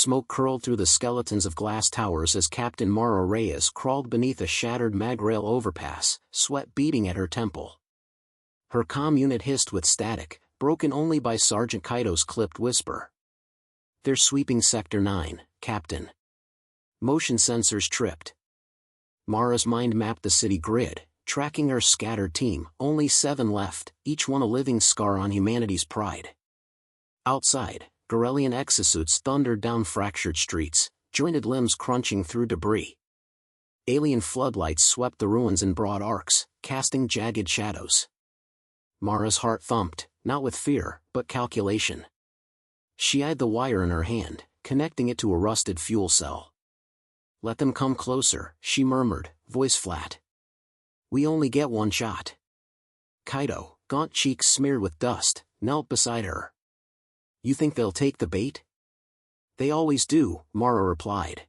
Smoke curled through the skeletons of glass towers as Captain Mara Reyes crawled beneath a shattered magrail overpass, sweat beating at her temple. Her comm unit hissed with static, broken only by Sergeant Kaito's clipped whisper. "They're sweeping Sector 9, Captain." Motion sensors tripped. Mara's mind mapped the city grid, tracking her scattered team, only 7 left, each one a living scar on humanity's pride. Outside, Garelian exosuits thundered down fractured streets, jointed limbs crunching through debris. Alien floodlights swept the ruins in broad arcs, casting jagged shadows. Mara's heart thumped, not with fear, but calculation. She eyed the wire in her hand, connecting it to a rusted fuel cell. "Let them come closer," she murmured, voice flat. "We only get one shot." Kaito, gaunt cheeks smeared with dust, knelt beside her. "You think they'll take the bait?" "They always do," Mara replied.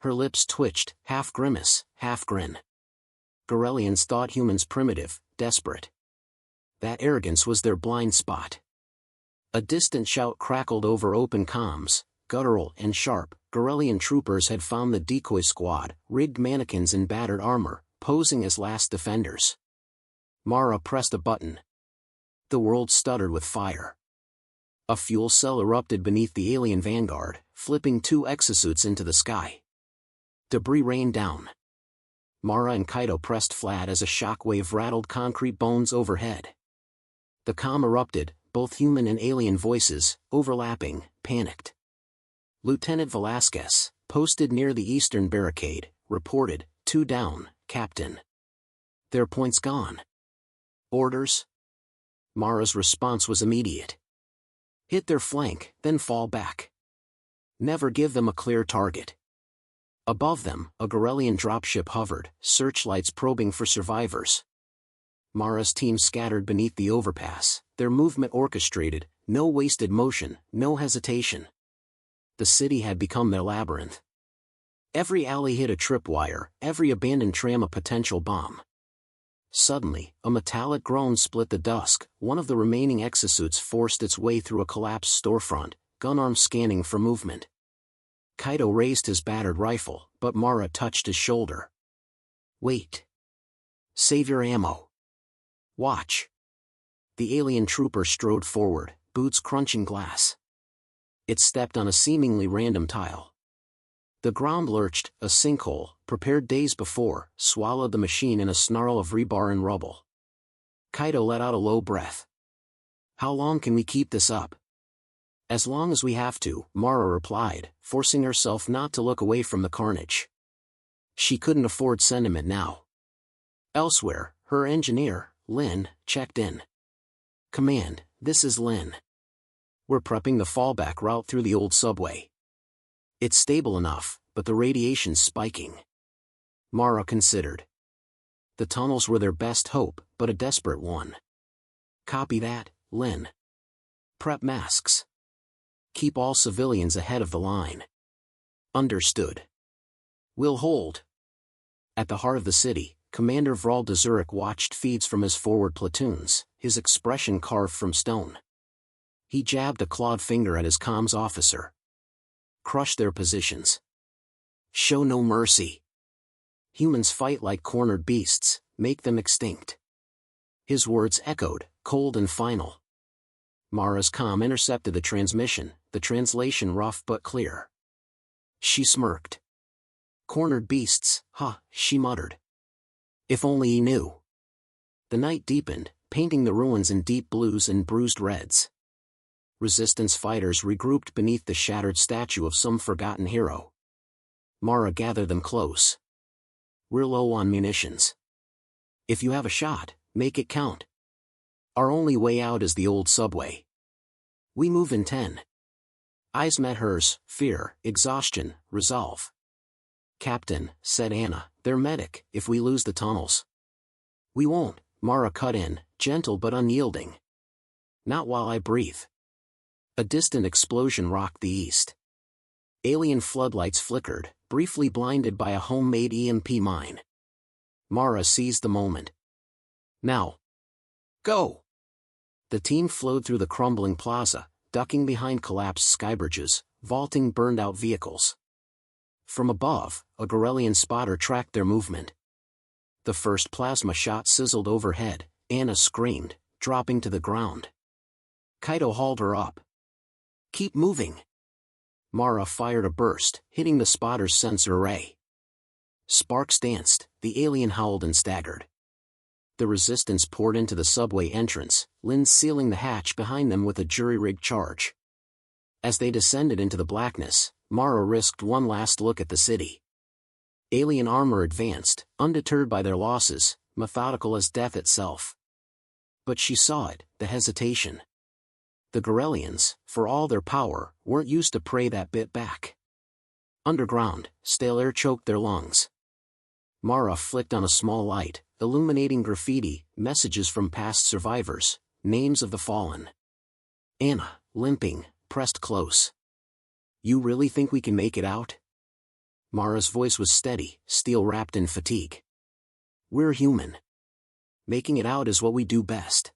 Her lips twitched, half grimace, half grin. Garelians thought humans primitive, desperate. That arrogance was their blind spot. A distant shout crackled over open comms, guttural and sharp. Garelian troopers had found the decoy squad, rigged mannequins in battered armor, posing as last defenders. Mara pressed a button. The world stuttered with fire. A fuel cell erupted beneath the alien vanguard, flipping 2 exosuits into the sky. Debris rained down. Mara and Kaito pressed flat as a shockwave rattled concrete bones overhead. The comm erupted, both human and alien voices, overlapping, panicked. Lieutenant Velasquez, posted near the eastern barricade, reported, 2 down, Captain. "Their point's gone." "Orders?" Mara's response was immediate. "Hit their flank, then fall back. Never give them a clear target." Above them, a Garelian dropship hovered, searchlights probing for survivors. Mara's team scattered beneath the overpass, their movement orchestrated, no wasted motion, no hesitation. The city had become their labyrinth. Every alley hid a tripwire, every abandoned tram a potential bomb. Suddenly, a metallic groan split the dusk. One of the remaining exosuits forced its way through a collapsed storefront, gun arm scanning for movement. Kaito raised his battered rifle, but Mara touched his shoulder. "Wait. Save your ammo. Watch." The alien trooper strode forward, boots crunching glass. It stepped on a seemingly random tile. The ground lurched, a sinkhole, prepared days before, swallowed the machine in a snarl of rebar and rubble. Kaito let out a low breath. "How long can we keep this up?" "As long as we have to," Mara replied, forcing herself not to look away from the carnage. She couldn't afford sentiment now. Elsewhere, her engineer, Lin, checked in. "Command, this is Lin. We're prepping the fallback route through the old subway. It's stable enough, but the radiation's spiking." Mara considered. The tunnels were their best hope, but a desperate one. "Copy that, Lin. Prep masks. Keep all civilians ahead of the line." "Understood. We'll hold." At the heart of the city, Commander Vral de Zurich watched feeds from his forward platoons, his expression carved from stone. He jabbed a clawed finger at his comms officer. "Crush their positions. Show no mercy. Humans fight like cornered beasts, make them extinct." His words echoed, cold and final. Mara's comm intercepted the transmission, the translation rough but clear. She smirked. "Cornered beasts, huh," she muttered. If only he knew. The night deepened, painting the ruins in deep blues and bruised reds. Resistance fighters regrouped beneath the shattered statue of some forgotten hero. Mara gathered them close. "We're low on munitions. If you have a shot, make it count. Our only way out is the old subway. We move in 10. Eyes met hers, fear, exhaustion, resolve. "Captain," said Anna, "they're medic, if we lose the tunnels." "We won't," Mara cut in, gentle but unyielding. "Not while I breathe." A distant explosion rocked the east. Alien floodlights flickered, briefly blinded by a homemade EMP mine. Mara seized the moment. "Now. Go!" The team flowed through the crumbling plaza, ducking behind collapsed skybridges, vaulting burned-out vehicles. From above, a Garelian spotter tracked their movement. The first plasma shot sizzled overhead. Anna screamed, dropping to the ground. Kaito hauled her up. "Keep moving." Mara fired a burst, hitting the spotter's sensor array. Sparks danced, the alien howled and staggered. The resistance poured into the subway entrance, Lin sealing the hatch behind them with a jury-rigged charge. As they descended into the blackness, Mara risked one last look at the city. Alien armor advanced, undeterred by their losses, methodical as death itself. But she saw it, the hesitation. The Garelians, for all their power, weren't used to prey that bit back. Underground, stale air choked their lungs. Mara flicked on a small light, illuminating graffiti, messages from past survivors, names of the fallen. Anna, limping, pressed close. "You really think we can make it out?" Mara's voice was steady, steel-wrapped in fatigue. "We're human. Making it out is what we do best."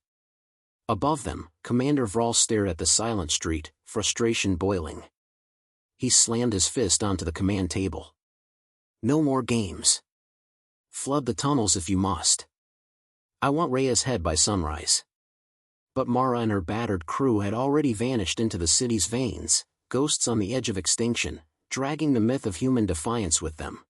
Above them, Commander Vral stared at the silent street, frustration boiling. He slammed his fist onto the command table. "No more games. Flood the tunnels if you must. I want Rhea's head by sunrise." But Mara and her battered crew had already vanished into the city's veins, ghosts on the edge of extinction, dragging the myth of human defiance with them.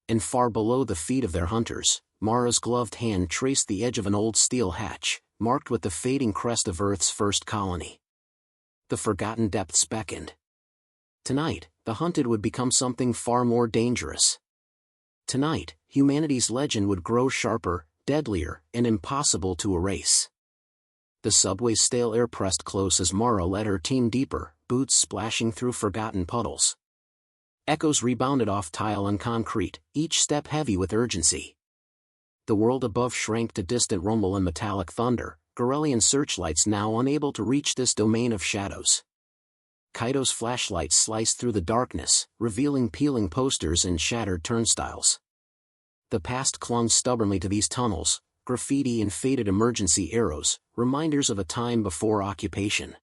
And far below the feet of their hunters, Mara's gloved hand traced the edge of an old steel hatch, marked with the fading crest of Earth's first colony. The forgotten depths beckoned. Tonight, the hunted would become something far more dangerous. Tonight, humanity's legend would grow sharper, deadlier, and impossible to erase. The subway's stale air pressed close as Mara led her team deeper, boots splashing through forgotten puddles. Echoes rebounded off tile and concrete, each step heavy with urgency. The world above shrank to distant rumble and metallic thunder, Garelian searchlights now unable to reach this domain of shadows. Kaito's flashlight sliced through the darkness, revealing peeling posters and shattered turnstiles. The past clung stubbornly to these tunnels, graffiti and faded emergency arrows, reminders of a time before occupation.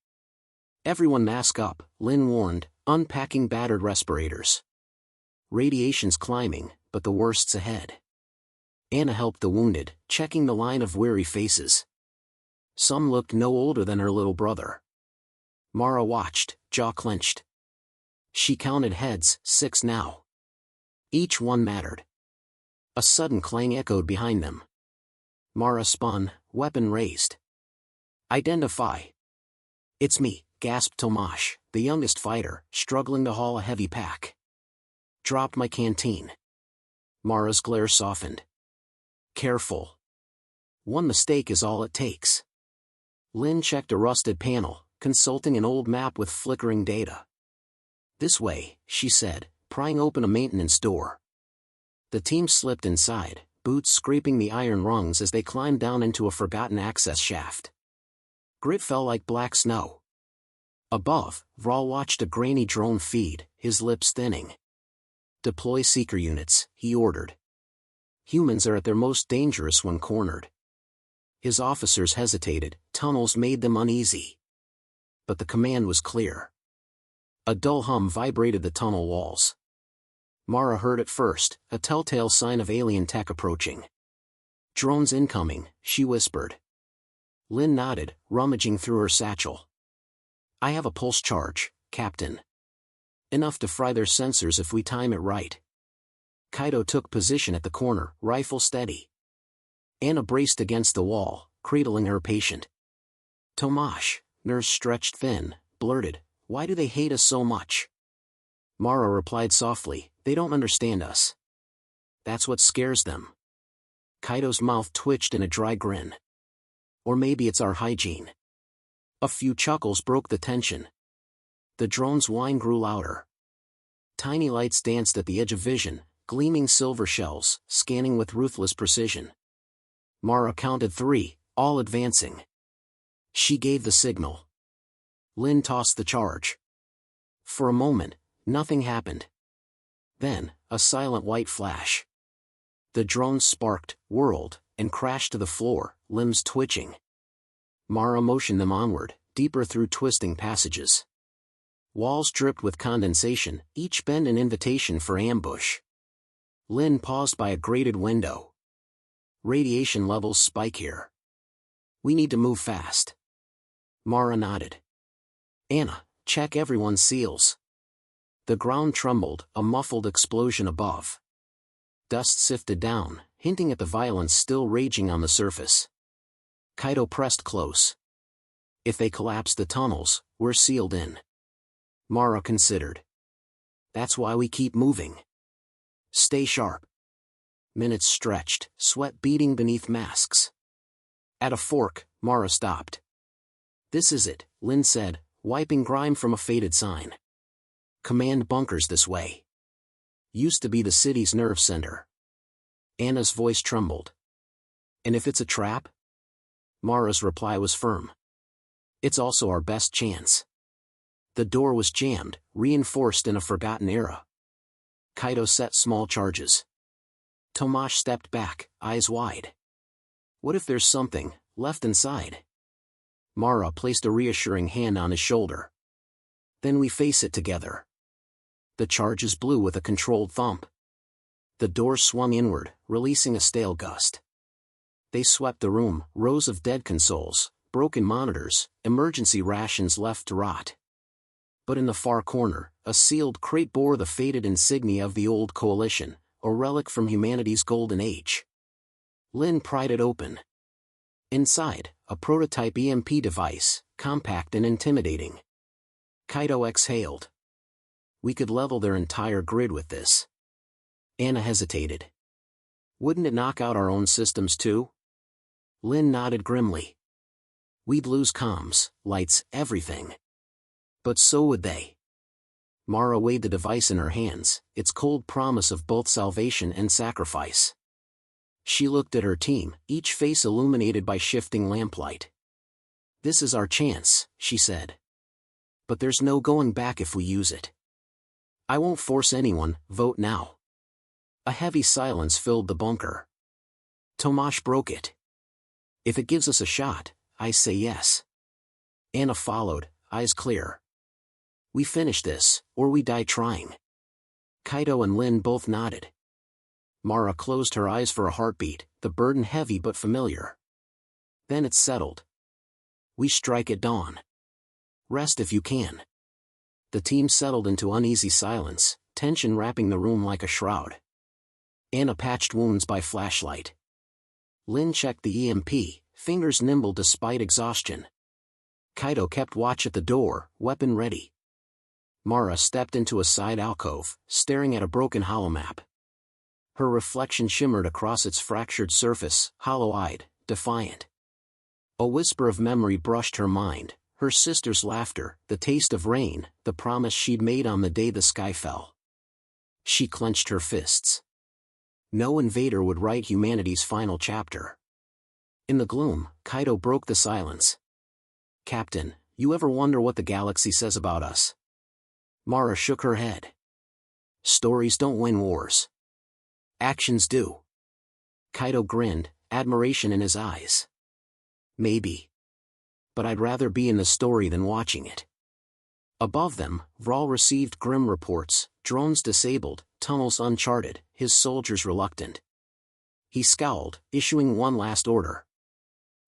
"Everyone mask up," Lin warned, unpacking battered respirators. "Radiation's climbing, but the worst's ahead." Anna helped the wounded, checking the line of weary faces. Some looked no older than her little brother. Mara watched, jaw clenched. She counted heads, 6 now. Each one mattered. A sudden clang echoed behind them. Mara spun, weapon raised. "Identify." "It's me," gasped Tomash, the youngest fighter, struggling to haul a heavy pack. "Dropped my canteen." Mara's glare softened. "Careful. One mistake is all it takes." Lin checked a rusted panel, consulting an old map with flickering data. "This way," she said, prying open a maintenance door. The team slipped inside, boots scraping the iron rungs as they climbed down into a forgotten access shaft. Grit fell like black snow. Above, Vral watched a grainy drone feed, his lips thinning. "Deploy seeker units," he ordered. Humans are at their most dangerous when cornered. His officers hesitated, tunnels made them uneasy. But the command was clear. A dull hum vibrated the tunnel walls. Mara heard it first, a telltale sign of alien tech approaching. "Drones incoming," she whispered. Lin nodded, rummaging through her satchel. "I have a pulse charge, Captain. Enough to fry their sensors if we time it right." Kaito took position at the corner, rifle steady. Anna braced against the wall, cradling her patient. Tomash, nurse stretched thin, blurted, "Why do they hate us so much?" Mara replied softly, "They don't understand us. That's what scares them." Kaito's mouth twitched in a dry grin. "Or maybe it's our hygiene." A few chuckles broke the tension. The drone's whine grew louder. Tiny lights danced at the edge of vision, gleaming silver shells, scanning with ruthless precision. Mara counted 3, all advancing. She gave the signal. Lin tossed the charge. For a moment, nothing happened. Then, a silent white flash. The drone sparked, whirled, and crashed to the floor, limbs twitching. Mara motioned them onward, deeper through twisting passages. Walls dripped with condensation, each bend an invitation for ambush. Lynn paused by a grated window. Radiation levels spike here. We need to move fast. Mara nodded. Anna, check everyone's seals. The ground trembled, a muffled explosion above. Dust sifted down, hinting at the violence still raging on the surface. Kaito pressed close. If they collapse the tunnels, we're sealed in. Mara considered. That's why we keep moving. Stay sharp. Minutes stretched, sweat beading beneath masks. At a fork, Mara stopped. This is it, Lynn said, wiping grime from a faded sign. Command bunkers this way. Used to be the city's nerve center. Anna's voice trembled. And if it's a trap? Mara's reply was firm. It's also our best chance. The door was jammed, reinforced in a forgotten era. Kaito set small charges. Tomasz stepped back, eyes wide. What if there's something left inside? Mara placed a reassuring hand on his shoulder. Then we face it together. The charges blew with a controlled thump. The door swung inward, releasing a stale gust. They swept the room, rows of dead consoles, broken monitors, emergency rations left to rot. But in the far corner, a sealed crate bore the faded insignia of the old coalition, a relic from humanity's golden age. Lynn pried it open. Inside, a prototype EMP device, compact and intimidating. Kaito exhaled. We could level their entire grid with this. Anna hesitated. Wouldn't it knock out our own systems too? Lynn nodded grimly. We'd lose comms, lights, everything. But so would they. Mara weighed the device in her hands, its cold promise of both salvation and sacrifice. She looked at her team, each face illuminated by shifting lamplight. This is our chance, she said. But there's no going back if we use it. I won't force anyone, vote now. A heavy silence filled the bunker. Tomasz broke it. If it gives us a shot, I say yes. Anna followed, eyes clear. We finish this, or we die trying. Kaito and Lynn both nodded. Mara closed her eyes for a heartbeat, the burden heavy but familiar. Then it settled. We strike at dawn. Rest if you can. The team settled into uneasy silence, tension wrapping the room like a shroud. Anna patched wounds by flashlight. Lynn checked the EMP, fingers nimble despite exhaustion. Kaito kept watch at the door, weapon ready. Mara stepped into a side alcove, staring at a broken holomap. Her reflection shimmered across its fractured surface, hollow-eyed, defiant. A whisper of memory brushed her mind, her sister's laughter, the taste of rain, the promise she'd made on the day the sky fell. She clenched her fists. No invader would write humanity's final chapter. In the gloom, Kaito broke the silence. Captain, you ever wonder what the galaxy says about us? Mara shook her head. Stories don't win wars. Actions do. Kaito grinned, admiration in his eyes. Maybe. But I'd rather be in the story than watching it. Above them, Vral received grim reports, drones disabled, tunnels uncharted, his soldiers reluctant. He scowled, issuing one last order.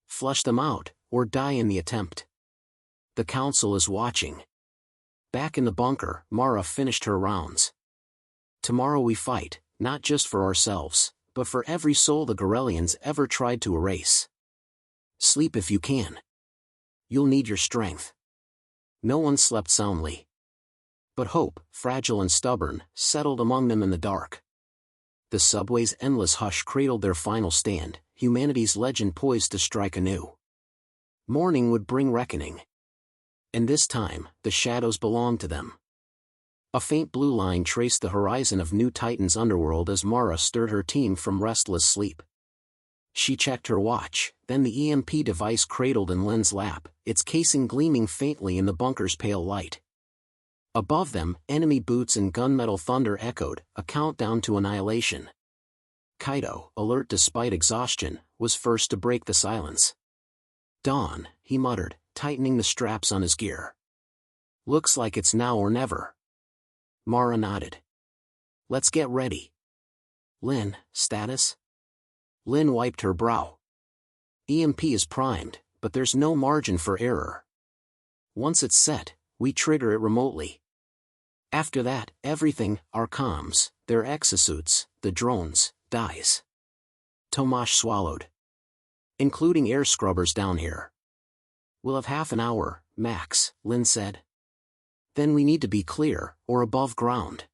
Flush them out, or die in the attempt. The council is watching. Back in the bunker, Mara finished her rounds. Tomorrow we fight, not just for ourselves, but for every soul the Gorelians ever tried to erase. Sleep if you can. You'll need your strength. No one slept soundly. But hope, fragile and stubborn, settled among them in the dark. The subway's endless hush cradled their final stand, humanity's legend poised to strike anew. Morning would bring reckoning. And this time, the shadows belonged to them. A faint blue line traced the horizon of New Titan's underworld as Mara stirred her team from restless sleep. She checked her watch, then the EMP device cradled in Lynn's lap, its casing gleaming faintly in the bunker's pale light. Above them, enemy boots and gunmetal thunder echoed, a countdown to annihilation. Kaito, alert despite exhaustion, was first to break the silence. Dawn, he muttered, tightening the straps on his gear. Looks like it's now or never. Mara nodded. Let's get ready. Lynn, status? Lynn wiped her brow. EMP is primed, but there's no margin for error. Once it's set, we trigger it remotely. After that, everything, our comms, their exosuits, the drones, dies. Tomasz swallowed. Including air scrubbers down here. We'll have half an hour, max, Lynn said. Then we need to be clear, or above ground.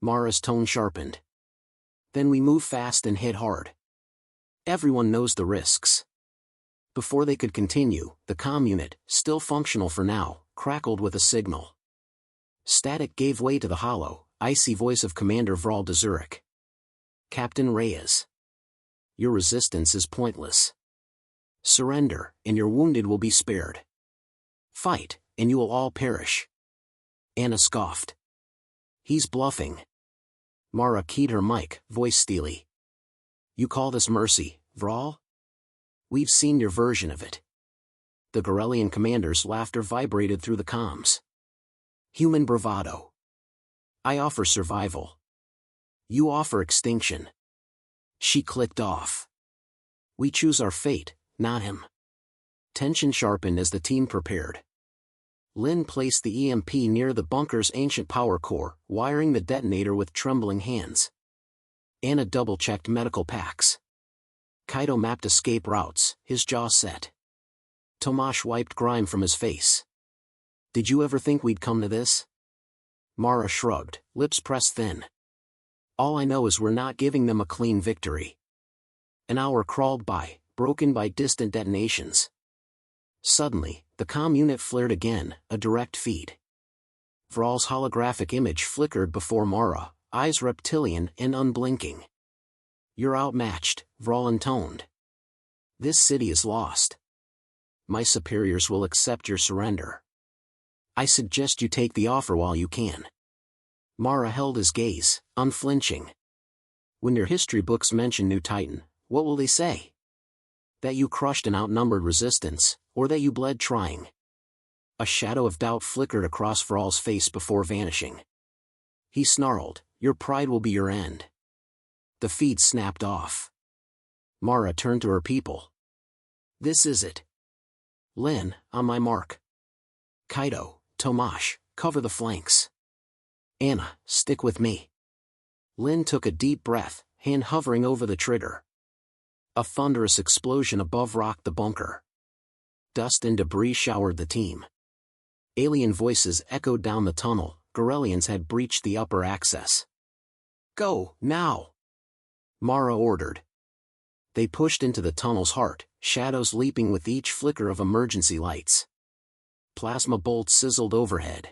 Mara's tone sharpened. Then we move fast and hit hard. Everyone knows the risks. Before they could continue, the comm unit, still functional for now, crackled with a signal. Static gave way to the hollow, icy voice of Commander Vral de Zurich. Captain Reyes. Your resistance is pointless. Surrender, and your wounded will be spared. Fight, and you will all perish. Anna scoffed. He's bluffing. Mara keyed her mic, voice steely. You call this mercy, Vral? We've seen your version of it. The Garelian commander's laughter vibrated through the comms. Human bravado. I offer survival. You offer extinction. She clicked off. We choose our fate, not him. Tension sharpened as the team prepared. Lynn placed the EMP near the bunker's ancient power core, wiring the detonator with trembling hands. Anna double-checked medical packs. Kaito mapped escape routes, his jaw set. Tomasz wiped grime from his face. Did you ever think we'd come to this? Mara shrugged, lips pressed thin. All I know is we're not giving them a clean victory. An hour crawled by, broken by distant detonations. Suddenly, the comm unit flared again, a direct feed. Vral's holographic image flickered before Mara, eyes reptilian and unblinking. You're outmatched, Vral intoned. This city is lost. My superiors will accept your surrender. I suggest you take the offer while you can. Mara held his gaze, unflinching. When your history books mention New Titan, what will they say? That you crushed an outnumbered resistance, or that you bled trying? A shadow of doubt flickered across Vral's face before vanishing. He snarled, your pride will be your end. The feed snapped off. Mara turned to her people. This is it. Lynn, on my mark. Kaito, Tomasz, cover the flanks. Anna, stick with me. Lynn took a deep breath, hand hovering over the trigger. A thunderous explosion above rocked the bunker. Dust and debris showered the team. Alien voices echoed down the tunnel. Garelians had breached the upper access. Go, now! Mara ordered. They pushed into the tunnel's heart, shadows leaping with each flicker of emergency lights. Plasma bolts sizzled overhead.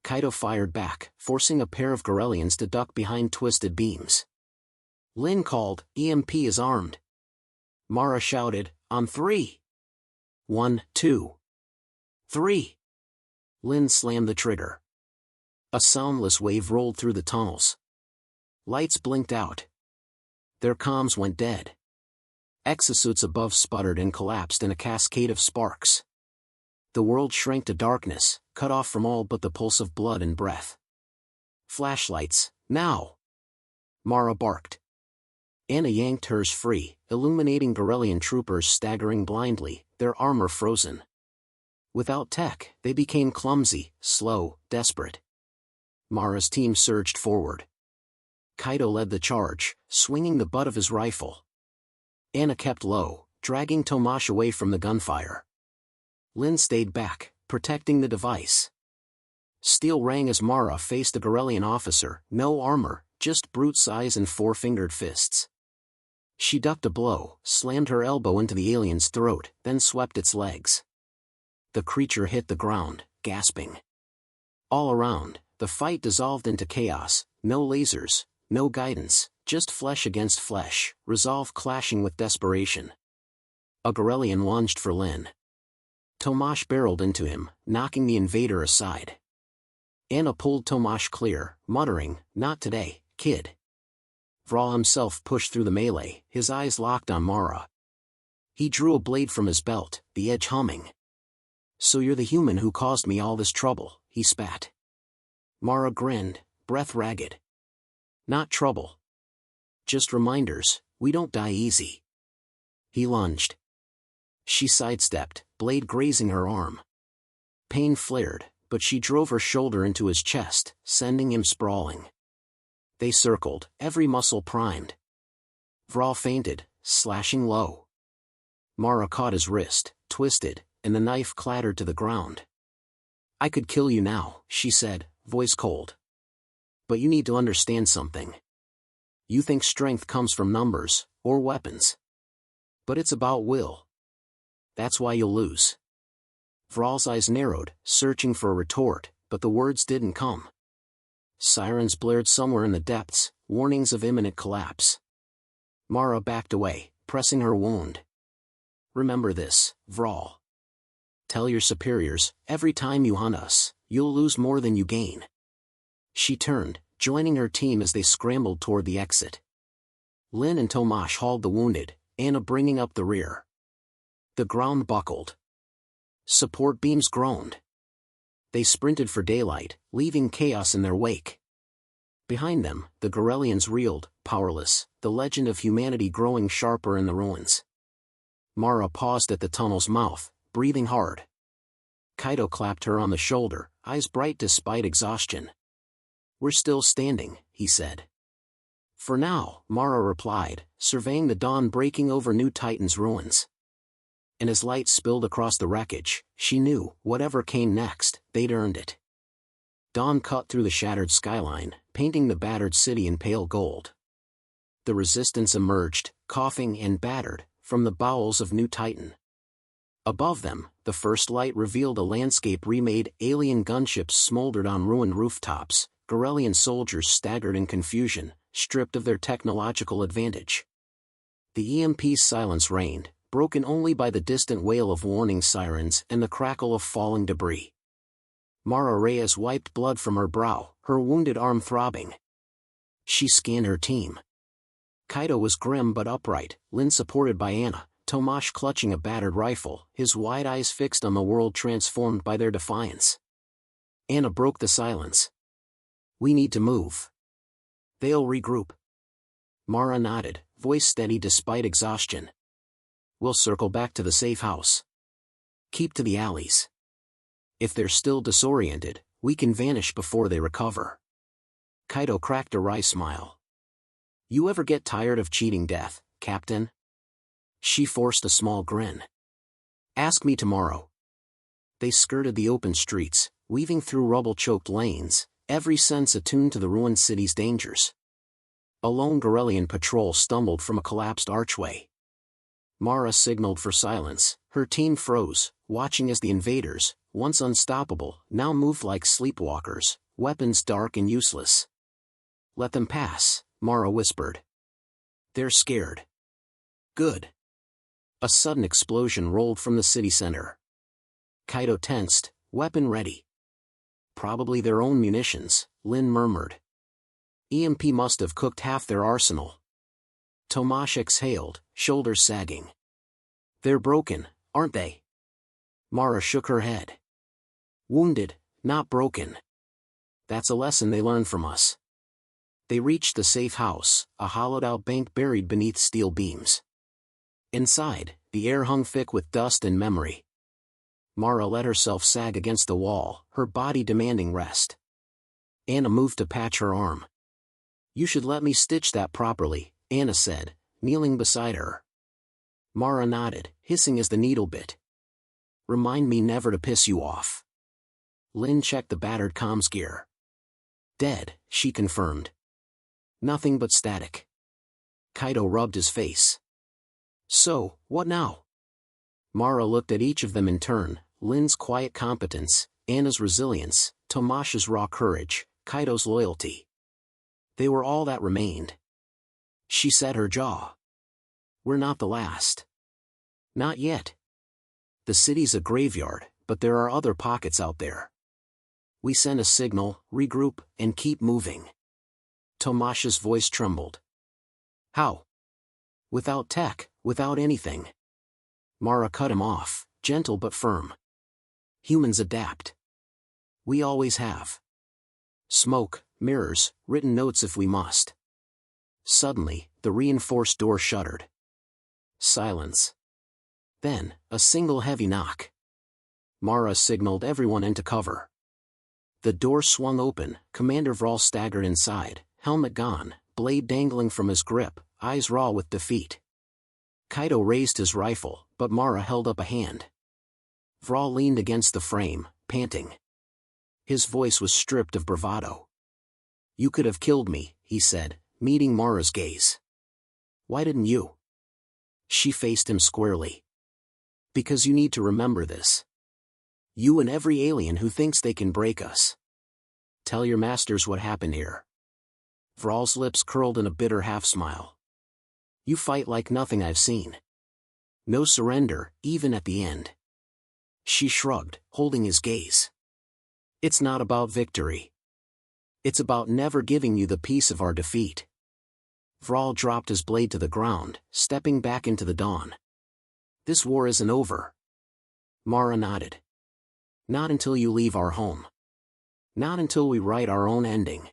Kaito fired back, forcing a pair of Garelians to duck behind twisted beams. Lynn called, EMP is armed. Mara shouted, on 3. 1, 2, 3. Lynn slammed the trigger. A soundless wave rolled through the tunnels. Lights blinked out. Their comms went dead. Exosuits above sputtered and collapsed in a cascade of sparks. The world shrank to darkness, cut off from all but the pulse of blood and breath. Flashlights, now! Mara barked. Anna yanked hers free, illuminating Garelian troopers staggering blindly, their armor frozen. Without tech, they became clumsy, slow, desperate. Mara's team surged forward. Kaito led the charge, swinging the butt of his rifle. Anna kept low, dragging Tomasz away from the gunfire. Lynn stayed back, protecting the device. Steel rang as Mara faced a Garelian officer, no armor, just brute's eyes and four-fingered fists. She ducked a blow, slammed her elbow into the alien's throat, then swept its legs. The creature hit the ground, gasping. All around, the fight dissolved into chaos, no lasers, no guidance, just flesh against flesh, resolve clashing with desperation. A Garelian lunged for Lynn. Tomasz barreled into him, knocking the invader aside. Anna pulled Tomasz clear, muttering, not today, kid. Vral himself pushed through the melee, his eyes locked on Mara. He drew a blade from his belt, the edge humming. So you're the human who caused me all this trouble, he spat. Mara grinned, breath ragged. Not trouble. Just reminders, we don't die easy. He lunged. She sidestepped, blade grazing her arm. Pain flared, but she drove her shoulder into his chest, sending him sprawling. They circled, every muscle primed. Vral fainted, slashing low. Mara caught his wrist, twisted, and the knife clattered to the ground. I could kill you now, she said, voice cold. But you need to understand something. You think strength comes from numbers, or weapons. But it's about will. That's why you'll lose. Vral's eyes narrowed, searching for a retort, but the words didn't come. Sirens blared somewhere in the depths, warnings of imminent collapse. Mara backed away, pressing her wound. Remember this, Vral. Tell your superiors, every time you hunt us, you'll lose more than you gain. She turned, joining her team as they scrambled toward the exit. Lynn and Tomasz hauled the wounded, Anna bringing up the rear. The ground buckled. Support beams groaned. They sprinted for daylight, leaving chaos in their wake. Behind them, the Garellians reeled, powerless, the legend of humanity growing sharper in the ruins. Mara paused at the tunnel's mouth, breathing hard. Kaito clapped her on the shoulder, eyes bright despite exhaustion. We're still standing, he said. For now, Mara replied, surveying the dawn breaking over New Titan's ruins. And as light spilled across the wreckage, she knew, whatever came next, they'd earned it. Dawn cut through the shattered skyline, painting the battered city in pale gold. The resistance emerged, coughing and battered, from the bowels of New Titan. Above them, the first light revealed a landscape remade. Alien gunships smoldered on ruined rooftops, Garellian soldiers staggered in confusion, stripped of their technological advantage. The EMP's silence reigned, broken only by the distant wail of warning sirens and the crackle of falling debris. Mara Reyes wiped blood from her brow, her wounded arm throbbing. She scanned her team. Kaito was grim but upright, Lynn supported by Anna, Tomasz clutching a battered rifle, his wide eyes fixed on the world transformed by their defiance. Anna broke the silence. We need to move. They'll regroup. Mara nodded, voice steady despite exhaustion. We'll circle back to the safe house. Keep to the alleys. If they're still disoriented, we can vanish before they recover. Kaito cracked a wry smile. You ever get tired of cheating death, Captain? She forced a small grin. Ask me tomorrow. They skirted the open streets, weaving through rubble-choked lanes, every sense attuned to the ruined city's dangers. A lone Garellian patrol stumbled from a collapsed archway. Mara signaled for silence, her team froze, watching as the invaders, once unstoppable, now moved like sleepwalkers, weapons dark and useless. Let them pass, Mara whispered. They're scared. Good. A sudden explosion rolled from the city center. Kaito tensed, weapon ready. Probably their own munitions, Lynn murmured. EMP must have cooked half their arsenal. Tomasz exhaled, shoulders sagging. They're broken, aren't they? Mara shook her head. Wounded, not broken. That's a lesson they learned from us. They reached the safe house, a hollowed-out bank buried beneath steel beams. Inside, the air hung thick with dust and memory. Mara let herself sag against the wall, her body demanding rest. Anna moved to patch her arm. You should let me stitch that properly, Anna said, kneeling beside her. Mara nodded, hissing as the needle bit. Remind me never to piss you off. Lynn checked the battered comms gear. Dead, she confirmed. Nothing but static. Kaito rubbed his face. So, what now? Mara looked at each of them in turn, Lynn's quiet competence, Anna's resilience, Tomasz's raw courage, Kaito's loyalty. They were all that remained. She set her jaw. We're not the last. Not yet. The city's a graveyard, but there are other pockets out there. We send a signal, regroup, and keep moving. Tomasz's voice trembled. How? Without tech, without anything. Mara cut him off, gentle but firm. Humans adapt. We always have. Smoke, mirrors, written notes if we must. Suddenly, the reinforced door shuttered. Silence. Then, a single heavy knock. Mara signaled everyone into cover. The door swung open, Commander Vrall staggered inside, helmet gone, blade dangling from his grip, eyes raw with defeat. Kaido raised his rifle, but Mara held up a hand. Vrall leaned against the frame, panting. His voice was stripped of bravado. "You could have killed me," he said, meeting Mara's gaze. "Why didn't you?" She faced him squarely. "Because you need to remember this. You and every alien who thinks they can break us. Tell your masters what happened here." Vrall's lips curled in a bitter half-smile. "You fight like nothing I've seen. No surrender, even at the end." She shrugged, holding his gaze. "It's not about victory. It's about never giving you the peace of our defeat." Vrall dropped his blade to the ground, stepping back into the dawn. "This war isn't over." Mara nodded. "Not until you leave our home. Not until we write our own ending."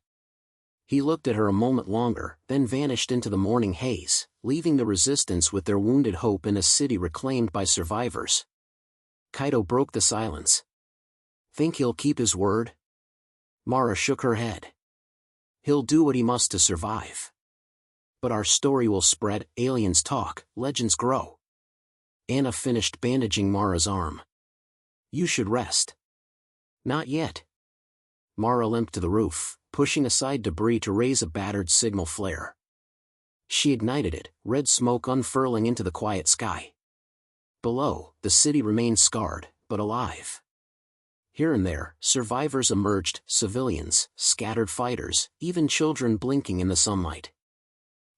He looked at her a moment longer, then vanished into the morning haze, leaving the resistance with their wounded hope in a city reclaimed by survivors. Kaido broke the silence. "Think he'll keep his word?" Mara shook her head. "He'll do what he must to survive. But our story will spread, aliens talk, legends grow." Anna finished bandaging Mara's arm. "You should rest." "Not yet." Mara limped to the roof, pushing aside debris to raise a battered signal flare. She ignited it, red smoke unfurling into the quiet sky. Below, the city remained scarred, but alive. Here and there, survivors emerged, civilians, scattered fighters, even children blinking in the sunlight.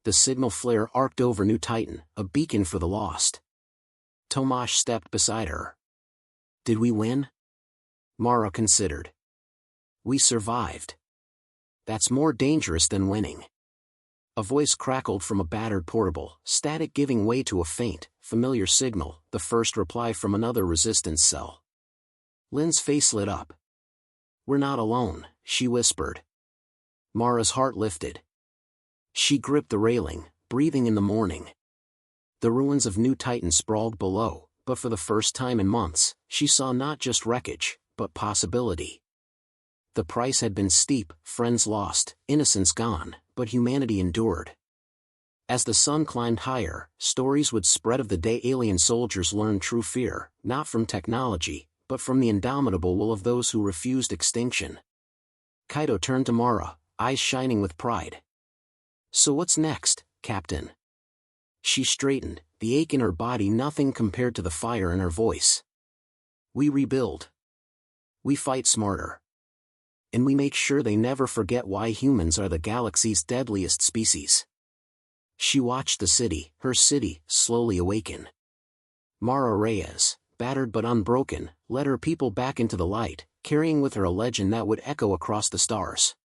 The signal flare arced over New Titan, a beacon for the lost. Tomasz stepped beside her. "Did we win?" Mara considered. "We survived. That's more dangerous than winning." A voice crackled from a battered portable, static giving way to a faint, familiar signal, the first reply from another resistance cell. Lin's face lit up. "We're not alone," she whispered. Mara's heart lifted. She gripped the railing, breathing in the morning. The ruins of New Titan sprawled below, but for the first time in months, she saw not just wreckage, but possibility. The price had been steep, friends lost, innocence gone, but humanity endured. As the sun climbed higher, stories would spread of the day alien soldiers learned true fear, not from technology, but from the indomitable will of those who refused extinction. Kaido turned to Mara, eyes shining with pride. "So what's next, Captain?" She straightened, the ache in her body nothing compared to the fire in her voice. "We rebuild. We fight smarter. And we make sure they never forget why humans are the galaxy's deadliest species." She watched the city, her city, slowly awaken. Mara Reyes, battered but unbroken, led her people back into the light, carrying with her a legend that would echo across the stars.